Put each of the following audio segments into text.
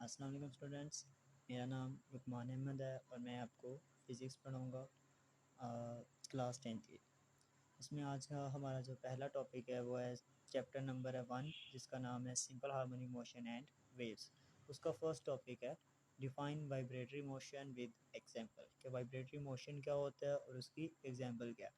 अस्सलाम वालेकुम स्टूडेंट्स, मेरा नाम लुकमान अहमद है और मैं आपको फ़िज़िक्स पढ़ाऊँगा क्लास 10 की। इसमें आज का हमारा जो पहला टॉपिक है वो है चैप्टर नंबर है 1, जिसका नाम है simple harmonic motion and waves. उसका फर्स्ट टॉपिक है define vibratory motion with example, कि वाइब्रेटरी मोशन क्या होता है और उसकी एग्जांपल क्या है।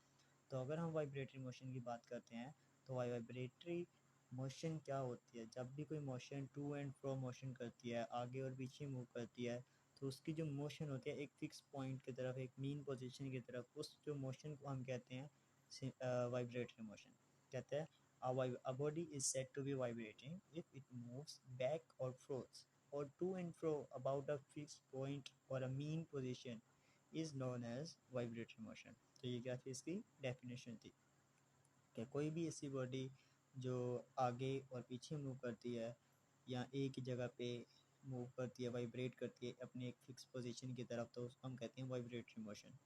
तो अगर हम वाइब्रेटरी मोशन की बात करते हैं तो वाइब्रेटरी मोशन क्या होती है? जब भी कोई motion to and fro motion करती है, आगे और पीछे मूव करती है, तो उसकी जो मोशन होती है एक फिक्स पॉइंट की तरफ, एक मीन पोजीशन की तरफ, उस जो मोशन को हम कहते हैं वाइब्रेटरी मोशन। कहते हैं a body is said to be vibrating if it moves back or forth or to and fro about a fixed point or a mean position is known as vibratory motion। तो ये क्या थी, इसकी definition थी कि कोई भी ऐसी बॉडी जो आगे और पीछे मूव करती है या एक ही जगह पे मूव करती है, वाइब्रेट करती है अपनी एक फिक्स पोजीशन की तरफ, तो उसको हम कहते हैं वाइब्रेटरी मोशन।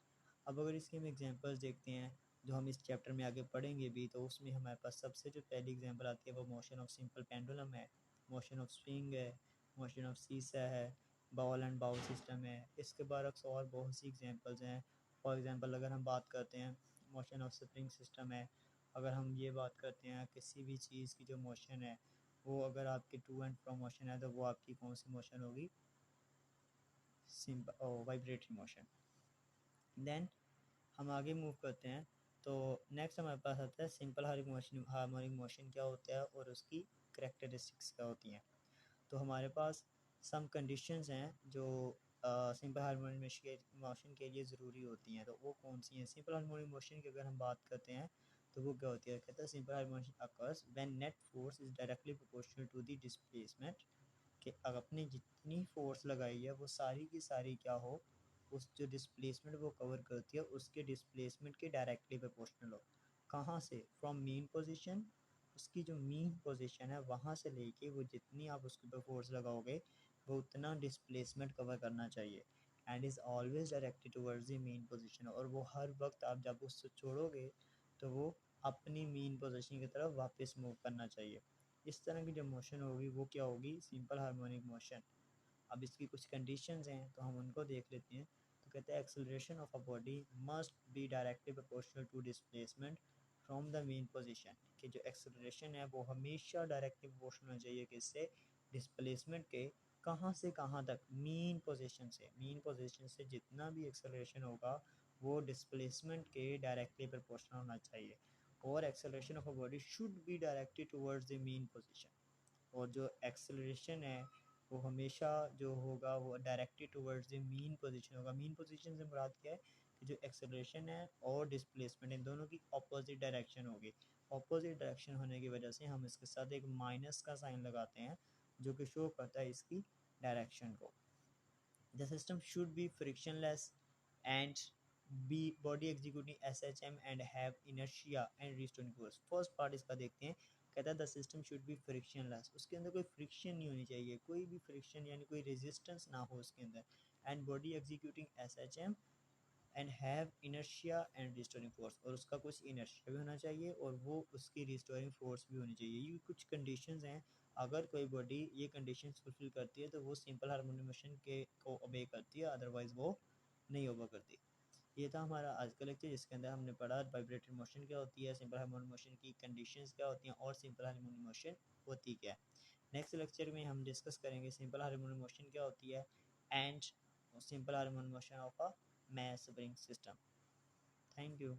अब अगर इसके हम एग्जांपल्स देखते हैं जो हम इस चैप्टर में आगे पढ़ेंगे भी, तो उसमें हमारे पास सबसे जो पहली एग्जांपल आती है वो मोशन ऑफ सिंपल पेंडुलम है, मोशन ऑफ स्विंग है, मोशन ऑफ सीसा है, बॉल एंड बाउल सिस्टम है। इसके बरक्स और बहुत सी एग्जांपल्स हैं। फॉर एग्जांपल अगर हम बात करते हैं मोशन ऑफ स्प्रिंग सिस्टम है। अगर हम ये बात करते हैं किसी भी चीज़ की जो मोशन है वो अगर आपकी टू एंड फ्रो मोशन है तो वो आपकी कौन सी मोशन होगी? Simple vibratory motion. देन हम आगे मूव करते हैं तो नेक्स्ट हमारे पास आता है सिंपल हार्मोनिक मोशन क्या होता है और उसकी करेक्टरिस्टिक्स क्या होती हैं। तो हमारे पास सम कंडीशंस हैं जो सिंपल हार्मोनिक मोशन के लिए ज़रूरी होती हैं। तो वो कौन सी हैं? सिंपल हार्मोनिक मोशन की अगर हम बात करते हैं तो वो क्या होती है? कहते हैं simple harmonic motion occurs when net force is directly proportional to the displacement, कि आपने जितनी फोर्स लगाई है वो सारी की सारी क्या हो, उस जो डिस्प्लेसमेंट वो कवर करती है उसके डिस्प्लेसमेंट के डायरेक्टली प्रोपोर्शनल हो। कहाँ से? फ्रॉम मीन पोजीशन, उसकी जो मीन पोजीशन है वहाँ से लेके वो जितनी आप उसके ऊपर फोर्स लगाओगे वो उतना डिस्प्लेसमेंट कवर करना चाहिए। And is always directed towards the mean position, और वो हर वक्त आप जब उससे छोड़ोगे तो वो अपनी मीन पोजीशन की तरफ वापस मूव करना चाहिए। इस तरह की जो मोशन होगी वो क्या होगी? Simple harmonic motion. अब इसकी कुछ कंडीशंस हैं तो हम उनको देख लेते हैं। तो कहते हैं acceleration of a body must be directly proportional to displacement from the mean position, कि जो एक्सेलरेशन है वो हमेशा डायरेक्टली प्रोपोर्शनल होना चाहिए किससे? डिस्प्लेसमेंट के। कहाँ से कहाँ तक? मीन पोजीशन से। मीन पोजीशन से जितना भी एक्सेलरेशन होगा वो डिस्प्लेसमेंट के डायरेक्टली प्रोपोर्शनल होना चाहिए। और acceleration of a body should be directed towards the mean position, और जो एक्सेलरेशन है वो हमेशा जो होगा वो directed towards the mean position होगा। मीन पोजीशन से मुराद क्या है? कि जो एक्सेलरेशन है और डिस्प्लेसमेंट इन दोनों की अपोजिट डायरेक्शन होगी। अपोजिट डायरेक्शन होने की वजह से हम इसके साथ एक माइनस का साइन लगाते हैं जो कि शो करता है इसकी डायरेक्शन को। The system should be frictionless and be body executing SHM and have inertia and restoring force. First part इसका देखते हैं। कहता है the system should be frictionless, उसके अंदर कोई फ्रिक्शन नहीं होनी चाहिए, कोई भी फ्रिक्शन यानी कोई रेजिस्टेंस ना हो उसके अंदर। And body executing SHM and have inertia and restoring force, और उसका कुछ इनर्शिया भी होना चाहिए और वो उसकी रिस्टोरिंग फोर्स भी होनी चाहिए। ये कुछ कंडीशंस हैं। अगर कोई बॉडी ये कंडीशंस फुलफिल करती है तो वो सिंपल हार्मोनिक मोशन के को ओबे करती है, अदरवाइज वो नहीं ओबे करती। ये था हमारा आज का लेक्चर, जिसके अंदर हमने पढ़ा वाइब्रेटरी मोशन क्या होती है, सिंपल हार्मोनिक मोशन की कंडीशंस क्या होती हैं और सिंपल हार्मोनिक मोशन होती क्या है। नेक्स्ट लेक्चर में हम डिस्कस करेंगे सिंपल हार्मोनिक मोशन क्या होती है and simple harmonic motion of a mass spring system। Thank you।